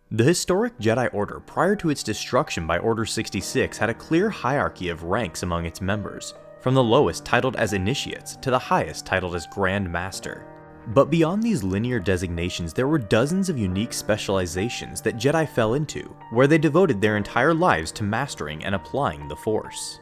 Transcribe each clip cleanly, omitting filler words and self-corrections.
The historic Jedi Order prior to its destruction by Order 66 had a clear hierarchy of ranks among its members, from the lowest titled as Initiates to the highest titled as Grandmaster. But beyond these linear designations, there were dozens of unique specializations that Jedi fell into, where they devoted their entire lives to mastering and applying the Force.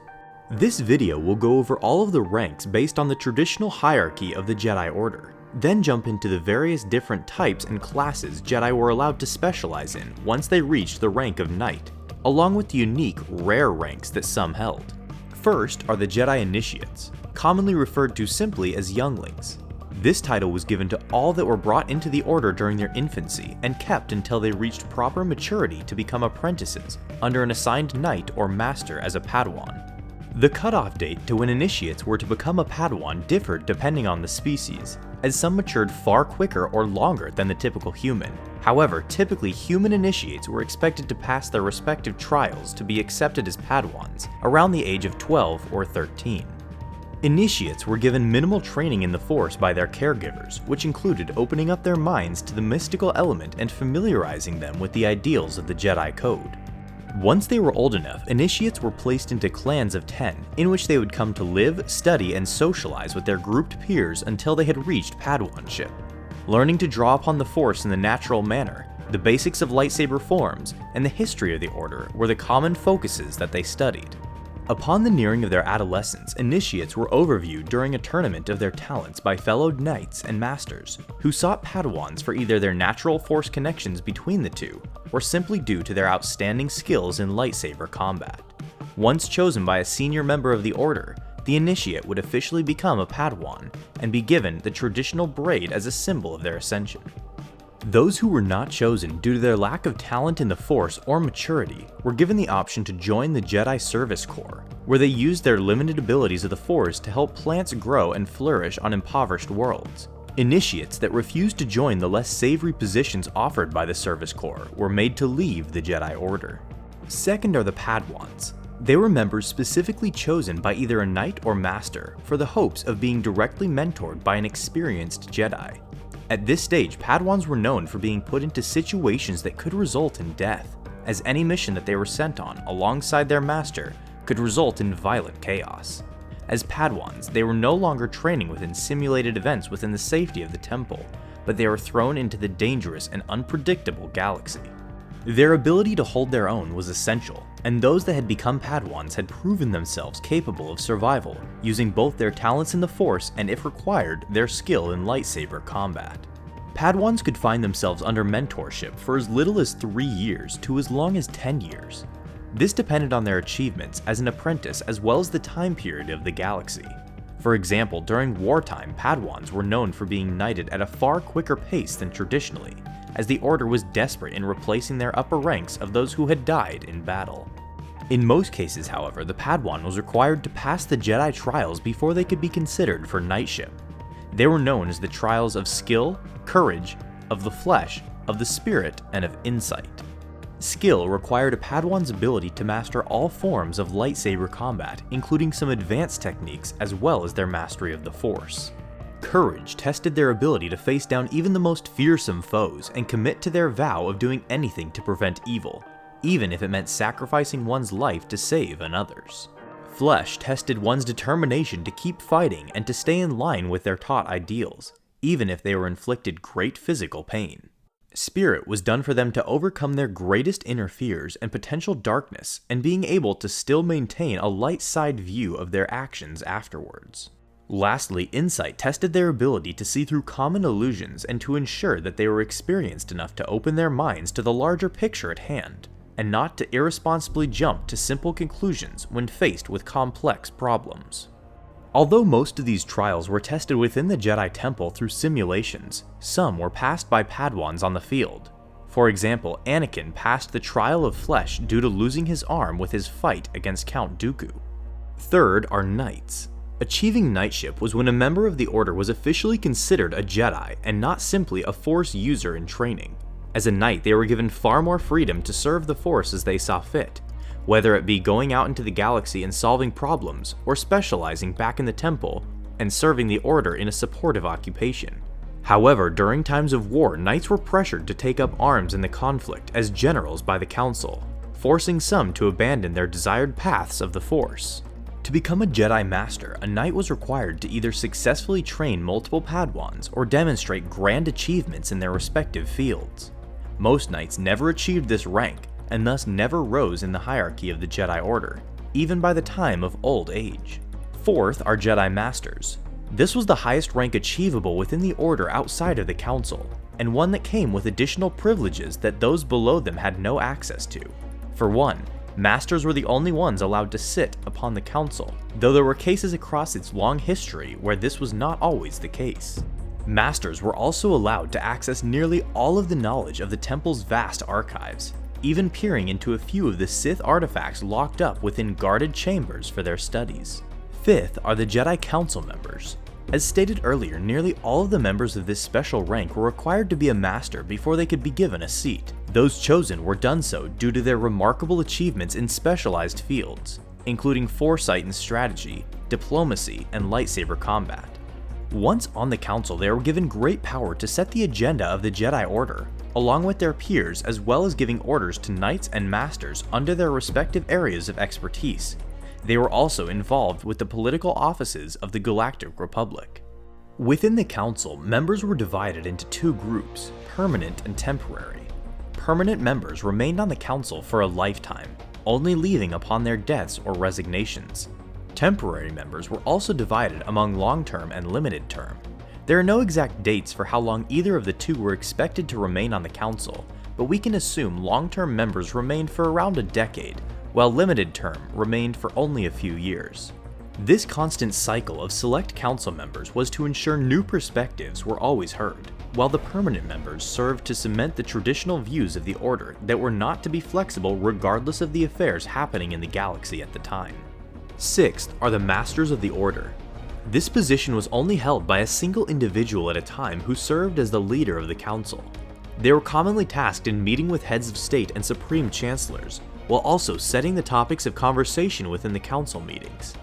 This video will go over all of the ranks based on the traditional hierarchy of the Jedi Order, then jump into the various different types and classes Jedi were allowed to specialize in once they reached the rank of Knight, along with the unique, rare ranks that some held. First are the Jedi Initiates, commonly referred to simply as younglings. This title was given to all that were brought into the Order during their infancy and kept until they reached proper maturity to become apprentices under an assigned Knight or Master as a Padawan. The cutoff date to when Initiates were to become a Padawan differed depending on the species, as some matured far quicker or longer than the typical human. However, typically human Initiates were expected to pass their respective trials to be accepted as Padawans around the age of 12 or 13. Initiates were given minimal training in the Force by their caregivers, which included opening up their minds to the mystical element and familiarizing them with the ideals of the Jedi Code. Once they were old enough, Initiates were placed into clans of 10, in which they would come to live, study, and socialize with their grouped peers until they had reached Padawanship. Learning to draw upon the Force in the natural manner, the basics of lightsaber forms, and the history of the Order were the common focuses that they studied. Upon the nearing of their adolescence, Initiates were overviewed during a tournament of their talents by fellow Knights and Masters, who sought Padawans for either their natural Force connections between the two, or simply due to their outstanding skills in lightsaber combat. Once chosen by a senior member of the Order, the Initiate would officially become a Padawan, and be given the traditional braid as a symbol of their ascension. Those who were not chosen due to their lack of talent in the Force or maturity were given the option to join the Jedi Service Corps, where they used their limited abilities of the Force to help plants grow and flourish on impoverished worlds. Initiates that refused to join the less savory positions offered by the Service Corps were made to leave the Jedi Order. Second are the Padawans. They were members specifically chosen by either a Knight or Master for the hopes of being directly mentored by an experienced Jedi. At this stage, Padawans were known for being put into situations that could result in death, as any mission that they were sent on alongside their master could result in violent chaos. As Padawans, they were no longer training within simulated events within the safety of the temple, but they were thrown into the dangerous and unpredictable galaxy. Their ability to hold their own was essential, and those that had become Padawans had proven themselves capable of survival, using both their talents in the Force and, if required, their skill in lightsaber combat. Padawans could find themselves under mentorship for as little as 3 years to as long as 10 years. This depended on their achievements as an apprentice as well as the time period of the galaxy. For example, during wartime, Padawans were known for being knighted at a far quicker pace than traditionally, as the Order was desperate in replacing their upper ranks of those who had died in battle. In most cases, however, the Padawan was required to pass the Jedi trials before they could be considered for knightship. They were known as the trials of skill, courage, of the flesh, of the spirit, and of insight. Skill required a Padawan's ability to master all forms of lightsaber combat, including some advanced techniques as well as their mastery of the Force. Courage tested their ability to face down even the most fearsome foes and commit to their vow of doing anything to prevent evil, even if it meant sacrificing one's life to save another's. Flesh tested one's determination to keep fighting and to stay in line with their taught ideals, even if they were inflicted great physical pain. Spirit was done for them to overcome their greatest inner fears and potential darkness, and being able to still maintain a light side view of their actions afterwards. Lastly, insight tested their ability to see through common illusions and to ensure that they were experienced enough to open their minds to the larger picture at hand, and not to irresponsibly jump to simple conclusions when faced with complex problems. Although most of these trials were tested within the Jedi Temple through simulations, some were passed by Padawans on the field. For example, Anakin passed the trial of flesh due to losing his arm with his fight against Count Dooku. Third are Knights. Achieving knightship was when a member of the Order was officially considered a Jedi and not simply a Force user in training. As a Knight, they were given far more freedom to serve the Force as they saw fit, whether it be going out into the galaxy and solving problems, or specializing back in the temple and serving the Order in a supportive occupation. However, during times of war, knights were pressured to take up arms in the conflict as generals by the council, forcing some to abandon their desired paths of the Force. To become a Jedi Master, a knight was required to either successfully train multiple Padawans or demonstrate grand achievements in their respective fields. Most knights never achieved this rank, and thus never rose in the hierarchy of the Jedi Order, even by the time of old age. Fourth are Jedi Masters. This was the highest rank achievable within the Order outside of the Council, and one that came with additional privileges that those below them had no access to. For one, Masters were the only ones allowed to sit upon the Council, though there were cases across its long history where this was not always the case. Masters were also allowed to access nearly all of the knowledge of the Temple's vast archives, even peering into a few of the Sith artifacts locked up within guarded chambers for their studies. Fifth are the Jedi Council members. As stated earlier, nearly all of the members of this special rank were required to be a master before they could be given a seat. Those chosen were done so due to their remarkable achievements in specialized fields, including foresight and strategy, diplomacy, and lightsaber combat. Once on the Council, they were given great power to set the agenda of the Jedi Order, along with their peers, as well as giving orders to knights and masters under their respective areas of expertise. They were also involved with the political offices of the Galactic Republic. Within the Council, members were divided into two groups, permanent and temporary. Permanent members remained on the Council for a lifetime, only leaving upon their deaths or resignations. Temporary members were also divided among long-term and limited term. There are no exact dates for how long either of the two were expected to remain on the Council, but we can assume long-term members remained for around a decade, while limited term remained for only a few years. This constant cycle of select council members was to ensure new perspectives were always heard, while the permanent members served to cement the traditional views of the Order that were not to be flexible regardless of the affairs happening in the galaxy at the time. Sixth are the Masters of the Order. This position was only held by a single individual at a time who served as the leader of the council. They were commonly tasked in meeting with heads of state and supreme chancellors, while also setting the topics of conversation within the council meetings.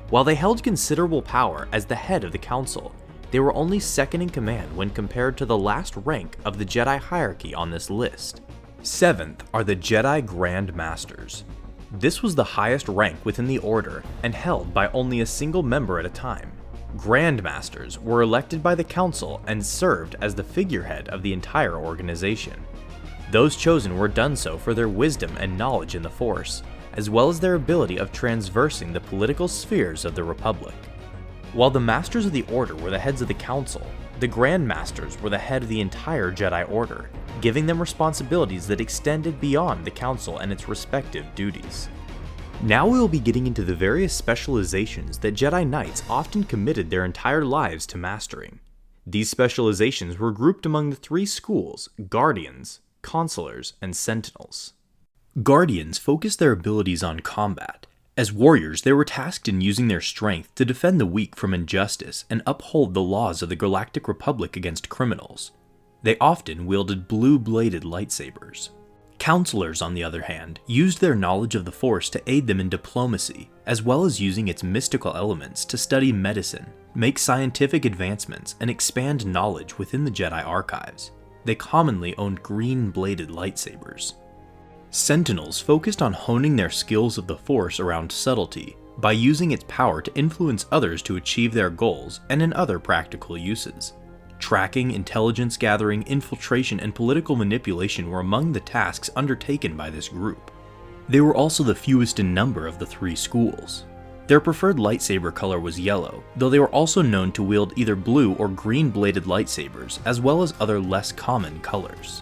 While they held considerable power as the head of the council, they were only second in command when compared to the last rank of the Jedi hierarchy on this list. Seventh are the Jedi Grand Masters. This was the highest rank within the Order and held by only a single member at a time. Grand Masters were elected by the council and served as the figurehead of the entire organization. Those chosen were done so for their wisdom and knowledge in the Force, as well as their ability of transversing the political spheres of the Republic. While the Masters of the Order were the heads of the Council, the Grand Masters were the head of the entire Jedi Order, giving them responsibilities that extended beyond the Council and its respective duties. Now we will be getting into the various specializations that Jedi Knights often committed their entire lives to mastering. These specializations were grouped among the three schools: Guardians, Consulars, and Sentinels. Guardians focused their abilities on combat. As warriors, they were tasked in using their strength to defend the weak from injustice and uphold the laws of the Galactic Republic against criminals. They often wielded blue-bladed lightsabers. Counselors, on the other hand, used their knowledge of the Force to aid them in diplomacy, as well as using its mystical elements to study medicine, make scientific advancements, and expand knowledge within the Jedi archives. They commonly owned green-bladed lightsabers. Sentinels focused on honing their skills of the Force around subtlety, by using its power to influence others to achieve their goals and in other practical uses. Tracking, intelligence gathering, infiltration, and political manipulation were among the tasks undertaken by this group. They were also the fewest in number of the three schools. Their preferred lightsaber color was yellow, though they were also known to wield either blue or green-bladed lightsabers, as well as other less common colors.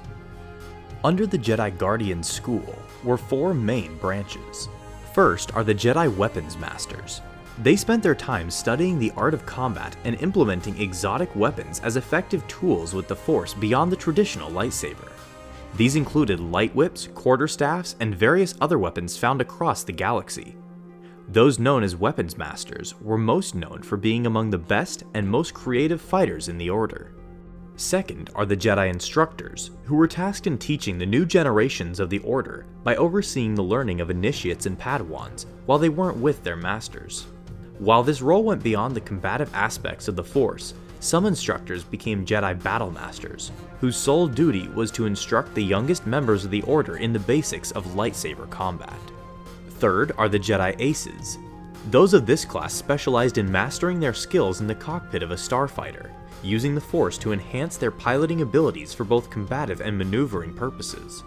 Under the Jedi Guardian School were four main branches. First are the Jedi Weapons Masters. They spent their time studying the art of combat and implementing exotic weapons as effective tools with the Force beyond the traditional lightsaber. These included light whips, quarterstaffs, and various other weapons found across the galaxy. Those known as Weapons Masters were most known for being among the best and most creative fighters in the Order. Second are the Jedi Instructors, who were tasked in teaching the new generations of the Order by overseeing the learning of initiates and Padawans while they weren't with their masters. While this role went beyond the combative aspects of the Force, Some instructors became Jedi Battle Masters, whose sole duty was to instruct the youngest members of the Order in the basics of lightsaber combat. Third are the Jedi Aces. Those of this class specialized in mastering their skills in the cockpit of a starfighter, using the Force to enhance their piloting abilities for both combative and maneuvering purposes.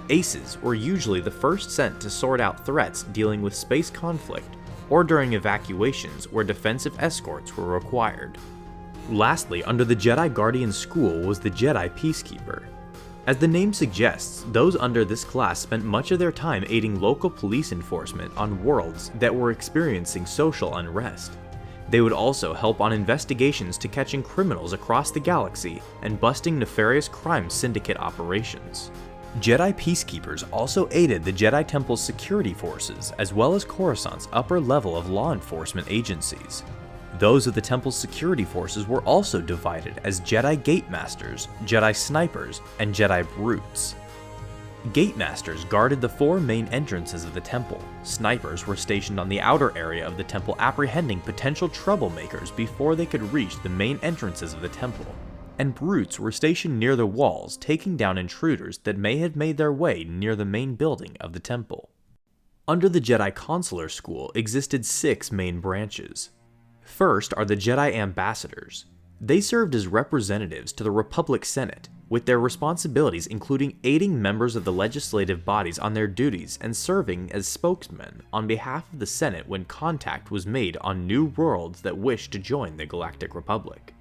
Aces were usually the first sent to sort out threats dealing with space conflict, or during evacuations where defensive escorts were required. Lastly, under the Jedi Guardian School was the Jedi Peacekeeper. As the name suggests, those under this class spent much of their time aiding local police enforcement on worlds that were experiencing social unrest. They would also help on investigations to catching criminals across the galaxy and busting nefarious crime syndicate operations. Jedi Peacekeepers also aided the Jedi Temple's security forces as well as Coruscant's upper level of law enforcement agencies. Those of the Temple's security forces were also divided as Jedi Gate Masters, Jedi Snipers, and Jedi Brutes. Gate Masters guarded the 4 main entrances of the Temple. Snipers were stationed on the outer area of the Temple apprehending potential troublemakers before they could reach the main entrances of the Temple. And Brutes were stationed near the walls taking down intruders that may have made their way near the main building of the Temple. Under the Jedi Consular School existed 6 main branches. First are the Jedi Ambassadors. They served as representatives to the Republic Senate, with their responsibilities including aiding members of the legislative bodies on their duties and serving as spokesmen on behalf of the Senate when contact was made on new worlds that wished to join the Galactic Republic.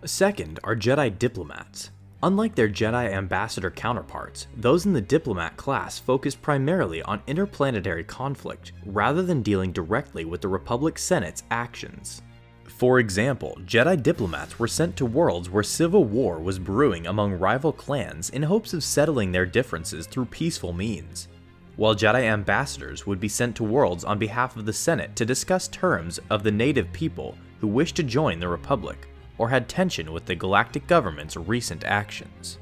Second are Jedi Diplomats. Unlike their Jedi Ambassador counterparts, those in the Diplomat class focused primarily on interplanetary conflict rather than dealing directly with the Republic Senate's actions. For example, Jedi diplomats were sent to worlds where civil war was brewing among rival clans in hopes of settling their differences through peaceful means, while Jedi ambassadors would be sent to worlds on behalf of the Senate to discuss terms of the native people who wished to join the Republic, or had tension with the galactic government's recent actions.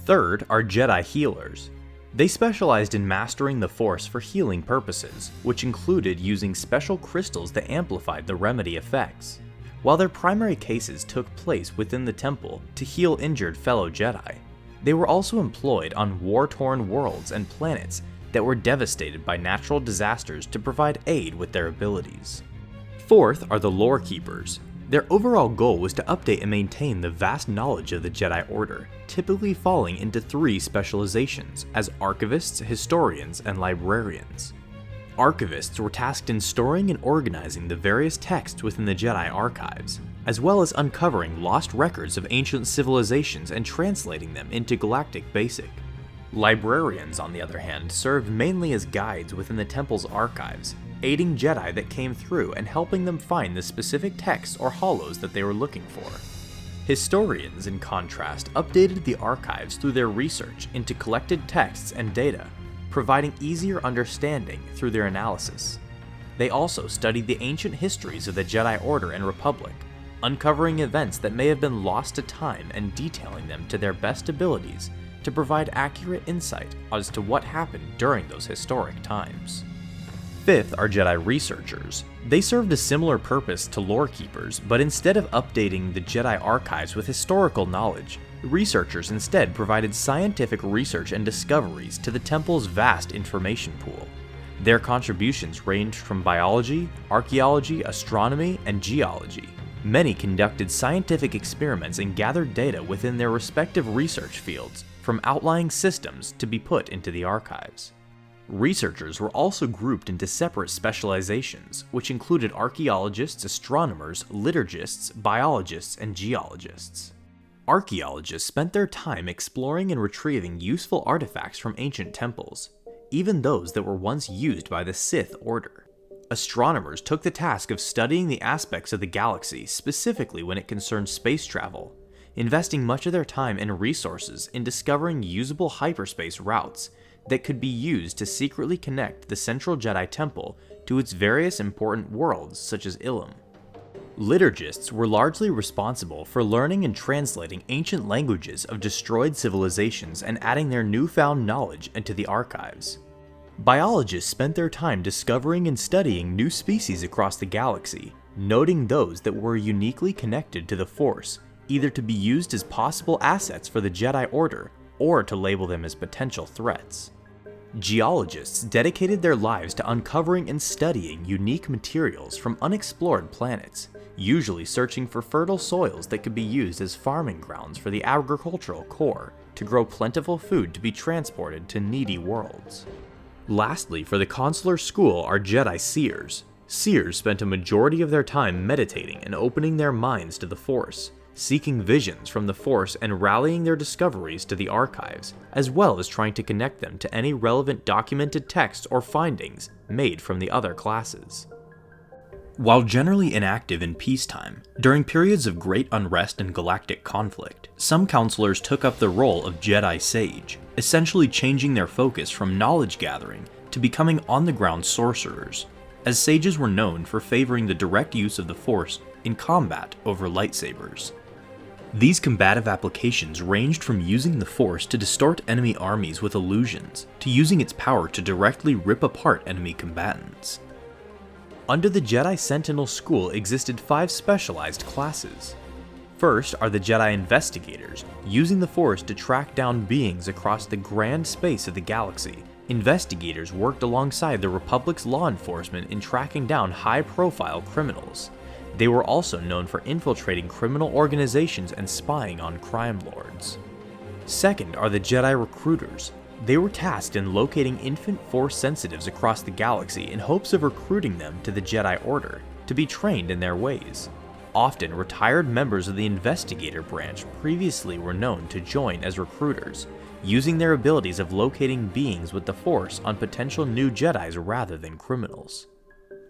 Third are Jedi Healers. They specialized in mastering the Force for healing purposes, which included using special crystals that amplified the remedy effects. While their primary cases took place within the Temple to heal injured fellow Jedi, they were also employed on war-torn worlds and planets that were devastated by natural disasters to provide aid with their abilities. Fourth are the Lore Keepers. Their overall goal was to update and maintain the vast knowledge of the Jedi Order, typically falling into 3 specializations as archivists, historians, and librarians. Archivists were tasked in storing and organizing the various texts within the Jedi archives, as well as uncovering lost records of ancient civilizations and translating them into Galactic Basic. Librarians, on the other hand, served mainly as guides within the Temple's archives, aiding Jedi that came through and helping them find the specific texts or hollows that they were looking for. Historians, in contrast, updated the archives through their research into collected texts and data, providing easier understanding through their analysis. They also studied the ancient histories of the Jedi Order and Republic, uncovering events that may have been lost to time and detailing them to their best abilities to provide accurate insight as to what happened during those historic times. Fifth are Jedi Researchers. They served a similar purpose to Lore Keepers, but instead of updating the Jedi archives with historical knowledge, researchers instead provided scientific research and discoveries to the Temple's vast information pool. Their contributions ranged from biology, archaeology, astronomy, and geology. Many conducted scientific experiments and gathered data within their respective research fields, from outlying systems to be put into the archives. Researchers were also grouped into separate specializations, which included archaeologists, astronomers, liturgists, biologists, and geologists. Archaeologists spent their time exploring and retrieving useful artifacts from ancient temples, even those that were once used by the Sith Order. Astronomers took the task of studying the aspects of the galaxy, specifically when it concerned space travel, investing much of their time and resources in discovering usable hyperspace routes that could be used to secretly connect the Central Jedi Temple to its various important worlds such as Ilum. Liturgists were largely responsible for learning and translating ancient languages of destroyed civilizations and adding their newfound knowledge into the archives. Biologists spent their time discovering and studying new species across the galaxy, noting those that were uniquely connected to the Force, either to be used as possible assets for the Jedi Order or to label them as potential threats. Geologists dedicated their lives to uncovering and studying unique materials from unexplored planets, usually searching for fertile soils that could be used as farming grounds for the agricultural core to grow plentiful food to be transported to needy worlds. Lastly, for the consular school are Jedi Seers. Seers spent a majority of their time meditating and opening their minds to the Force, seeking visions from the Force and rallying their discoveries to the archives, as well as trying to connect them to any relevant documented texts or findings made from the other classes. While generally inactive in peacetime, during periods of great unrest and galactic conflict, some counselors took up the role of Jedi Sage, essentially changing their focus from knowledge gathering to becoming on-the-ground sorcerers, as sages were known for favoring the direct use of the Force in combat over lightsabers. These combative applications ranged from using the Force to distort enemy armies with illusions, to using its power to directly rip apart enemy combatants. Under the Jedi Sentinel School existed 5 specialized classes. First are the Jedi Investigators, using the Force to track down beings across the grand space of the galaxy. Investigators worked alongside the Republic's law enforcement in tracking down high-profile criminals. They were also known for infiltrating criminal organizations and spying on crime lords. Second are the Jedi Recruiters. They were tasked in locating infant Force sensitives across the galaxy in hopes of recruiting them to the Jedi Order to be trained in their ways. Often, retired members of the Investigator branch previously were known to join as recruiters, using their abilities of locating beings with the Force on potential new Jedis rather than criminals.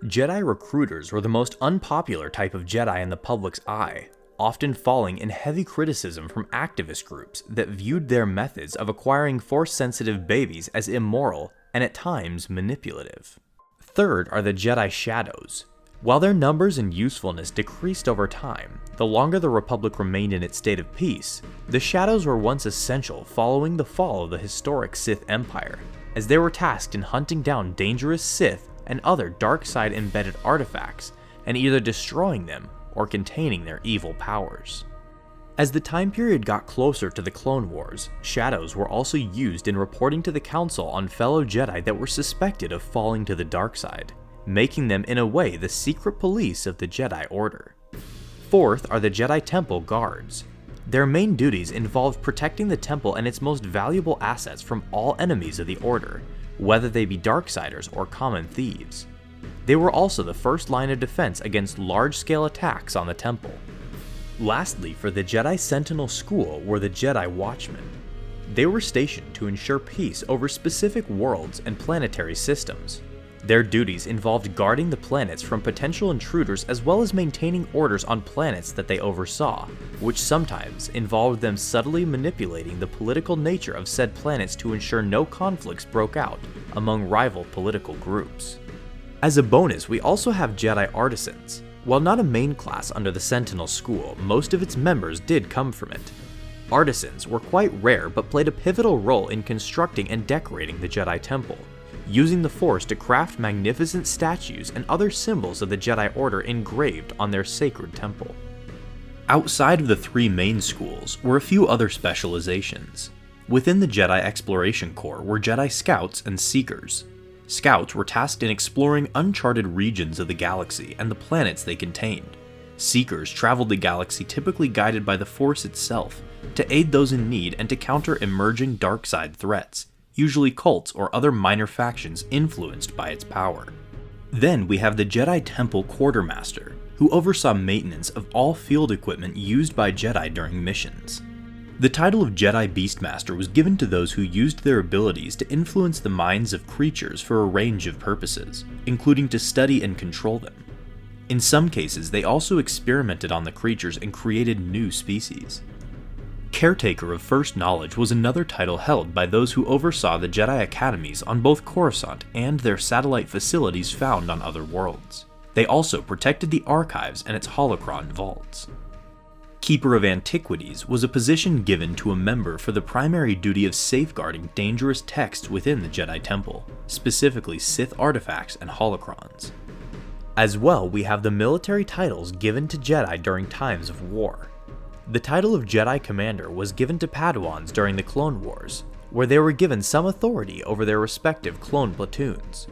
Jedi Recruiters were the most unpopular type of Jedi in the public's eye, often falling in heavy criticism from activist groups that viewed their methods of acquiring Force-sensitive babies as immoral and at times manipulative. Third are the Jedi Shadows. While their numbers and usefulness decreased over time, the longer the Republic remained in its state of peace, the Shadows were once essential following the fall of the historic Sith Empire, as they were tasked in hunting down dangerous Sith and other dark side embedded artifacts, and either destroying them or containing their evil powers. As the time period got closer to the Clone Wars, Shadows were also used in reporting to the Council on fellow Jedi that were suspected of falling to the dark side, making them in a way the secret police of the Jedi Order. Fourth are the Jedi Temple Guards. Their main duties involved protecting the temple and its most valuable assets from all enemies of the Order, whether they be Darksiders or common thieves. They were also the first line of defense against large-scale attacks on the temple. Lastly, for the Jedi Sentinel School were the Jedi Watchmen. They were stationed to ensure peace over specific worlds and planetary systems. Their duties involved guarding the planets from potential intruders as well as maintaining orders on planets that they oversaw, which sometimes involved them subtly manipulating the political nature of said planets to ensure no conflicts broke out among rival political groups. As a bonus, we also have Jedi Artisans. While not a main class under the Sentinel School, most of its members did come from it. Artisans were quite rare but played a pivotal role in constructing and decorating the Jedi Temple, using the Force to craft magnificent statues and other symbols of the Jedi Order engraved on their sacred temple. Outside of the 3 main schools were a few other specializations. Within the Jedi Exploration Corps were Jedi Scouts and Seekers. Scouts were tasked in exploring uncharted regions of the galaxy and the planets they contained. Seekers traveled the galaxy typically guided by the Force itself, to aid those in need and to counter emerging dark side threats, usually cults or other minor factions influenced by its power. Then we have the Jedi Temple Quartermaster, who oversaw maintenance of all field equipment used by Jedi during missions. The title of Jedi Beastmaster was given to those who used their abilities to influence the minds of creatures for a range of purposes, including to study and control them. In some cases, they also experimented on the creatures and created new species. Caretaker of First Knowledge was another title held by those who oversaw the Jedi Academies on both Coruscant and their satellite facilities found on other worlds. They also protected the archives and its holocron vaults. Keeper of Antiquities was a position given to a member for the primary duty of safeguarding dangerous texts within the Jedi Temple, specifically Sith artifacts and holocrons. As well, we have the military titles given to Jedi during times of war. The title of Jedi Commander was given to Padawans during the Clone Wars, where they were given some authority over their respective clone platoons.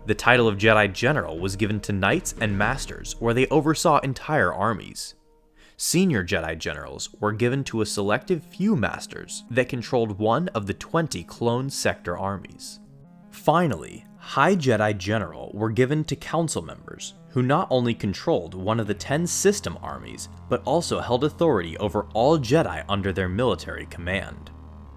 The title of Jedi General was given to Knights and Masters, where they oversaw entire armies. Senior Jedi Generals were given to a selective few Masters that controlled one of the 20 clone sector armies. Finally, High Jedi General were given to Council members, who not only controlled one of the 10 system armies, but also held authority over all Jedi under their military command.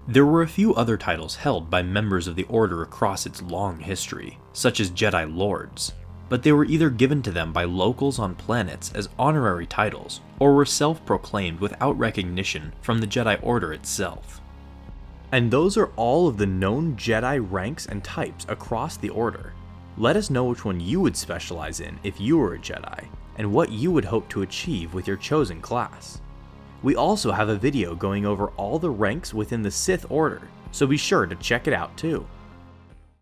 There were a few other titles held by members of the Order across its long history, such as Jedi Lords, but they were either given to them by locals on planets as honorary titles, or were self-proclaimed without recognition from the Jedi Order itself. And those are all of the known Jedi ranks and types across the Order. Let us know which one you would specialize in if you were a Jedi, and what you would hope to achieve with your chosen class. We also have a video going over all the ranks within the Sith Order, so be sure to check it out too.